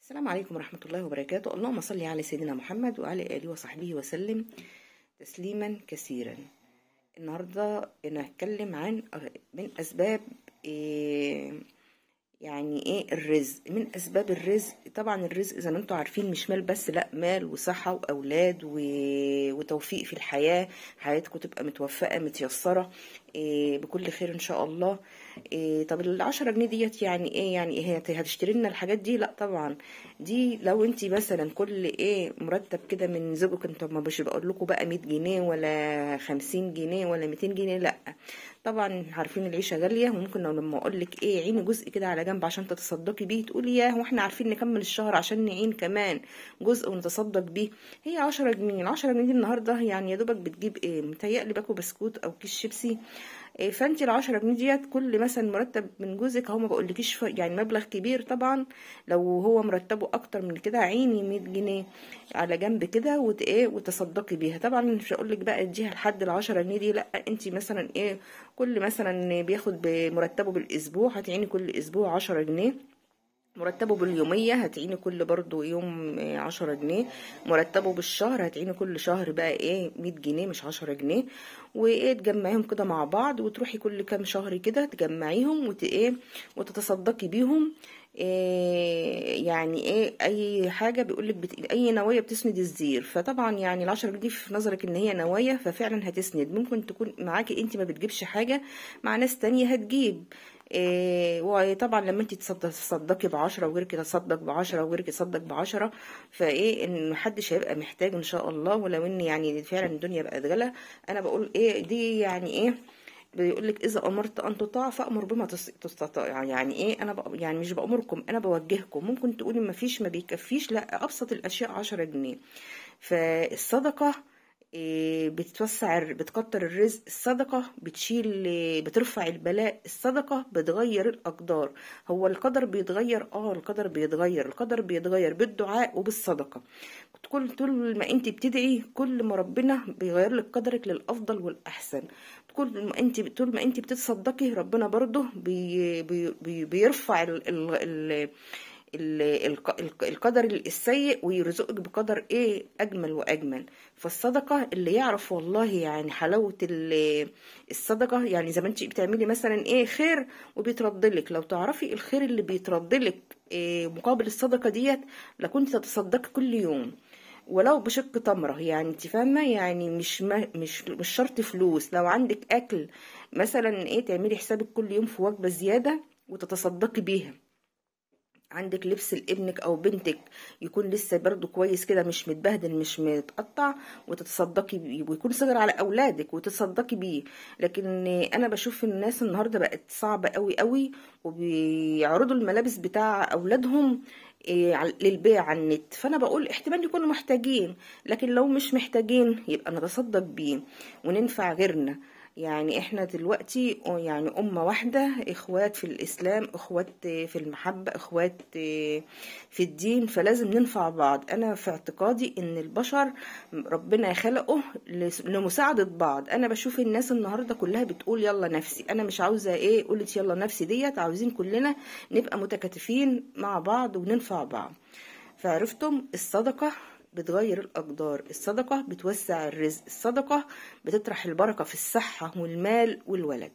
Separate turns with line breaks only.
السلام عليكم ورحمة الله وبركاته. اللهم صل على سيدنا محمد وعلى آله وصحبه وسلم تسليما كثيرا. النهاردة أنا هتكلم عن من أسباب يعني ايه الرزق. من اسباب الرزق طبعا الرزق زي ما انتم عارفين مش مال بس، لا مال وصحة واولاد وتوفيق في الحياة، حياتكم تبقى متوفقة متيسرة بكل خير ان شاء الله. طب ال10 جنيه ديت يعني ايه؟ يعني ايه هتشتري لنا الحاجات دي؟ لا طبعا. دي لو انت مثلا كل مرتب كده من زوجك، انتوا ما مش بقول لكم بقى 100 جنيه ولا 50 جنيه ولا 200 جنيه، لا طبعا عارفين العيشه غاليه. وممكن لما اقول لك عيني جزء كده على جنب عشان تتصدقي بيه، تقولي ياه واحنا عارفين نكمل الشهر عشان نعين كمان جزء ونتصدق بيه. هي 10 جنيه. ال10 جنيه دي النهارده يعني يا دوبك بتجيب متهيألي باكو بسكوت او كيس شيبسي. فانت ال10 جنيه ديت كل مثلا مرتب من جوزك، اهو ما بقولكيش يعني مبلغ كبير طبعا. لو هو مرتبه اكتر من كده عيني 100 جنيه على جنب كده وتصدقي بيها. طبعا مش هقول لك بقى اديها لحد ال10 جنيه دي، لا انت مثلا كل مثلا بياخد بمرتبه بالاسبوع هتعيني كل اسبوع 10 جنيه. مرتبه باليومية هتعيني كل برضو يوم 10 جنيه. مرتبه بالشهر هتعيني كل شهر بقى 100 جنيه مش 10 جنيه. تجمعيهم كده مع بعض وتروحي كل كام شهر كده تجمعيهم وتتصدقي بيهم. يعني اي حاجة بيقولك اي نوايا بتسند الزير. فطبعا يعني ال10 جنيه في نظرك ان هي نوايا، ففعلا هتسند. ممكن تكون معاكي انت ما بتجيبش حاجة، مع ناس تانية هتجيب. وطبعا لما انت تصدقي ب10 وغيرك يتصدق ب10 وغيرك يتصدق ب10، ان محدش هيبقى محتاج ان شاء الله. ولو ان يعني فعلا الدنيا بقت غلا، انا بقول دي يعني بيقول لك اذا امرت ان تطاع فامر بما تستطيع. يعني انا يعني مش بامركم، انا بوجهكم. ممكن تقولي ما فيش ما بيكفيش، لا ابسط الاشياء 10 جنيه. فالصدقه بتوسع بتكتر الرزق. الصدقة بتشيل بترفع البلاء. الصدقة بتغير الأقدار. هو القدر بيتغير، القدر بيتغير بالدعاء وبالصدقة. طول ما انت بتدعي كل ما ربنا بيغير لك قدرك للأفضل والأحسن. طول ما انت بتتصدقي ربنا برضه بيرفع القدر السيء ويرزقك بقدر اجمل واجمل. فالصدقه اللي يعرف والله يعني حلاوه الصدقه، يعني زي ما انت بتعملي مثلا خير وبيتردلك، لو تعرفي الخير اللي بيتردلك مقابل الصدقه ديت لكنت تتصدقي كل يوم ولو بشق تمره. يعني انت فاهمه، يعني مش شرط فلوس. لو عندك اكل مثلا تعملي حسابك كل يوم في وجبه زياده وتتصدقي بيها. عندك لبس لابنك او بنتك يكون لسه برضو كويس كده، مش متبهدل مش متقطع، وتتصدقي بيه. ويكون صغر على اولادك وتتصدقي بيه. لكن انا بشوف الناس النهارده بقت صعبه قوي قوي، وبيعرضوا الملابس بتاع اولادهم للبيع على النت. فانا بقول احتمال يكونوا محتاجين، لكن لو مش محتاجين يبقى نتصدق بيه وننفع غيرنا. يعني احنا دلوقتي يعني أمة واحدة، اخوات في الإسلام، اخوات في المحبة، اخوات في الدين، فلازم ننفع بعض. انا في اعتقادي ان البشر ربنا خلقه لمساعدة بعض. انا بشوف الناس النهاردة كلها بتقول يلا نفسي، انا مش عاوزة قولت يلا نفسي ديت، عاوزين كلنا نبقى متكاتفين مع بعض وننفع بعض. فعرفتم الصدقة بتغير الأقدار، الصدقة بتوسع الرزق، الصدقة بتطرح البركة في الصحة والمال والولد.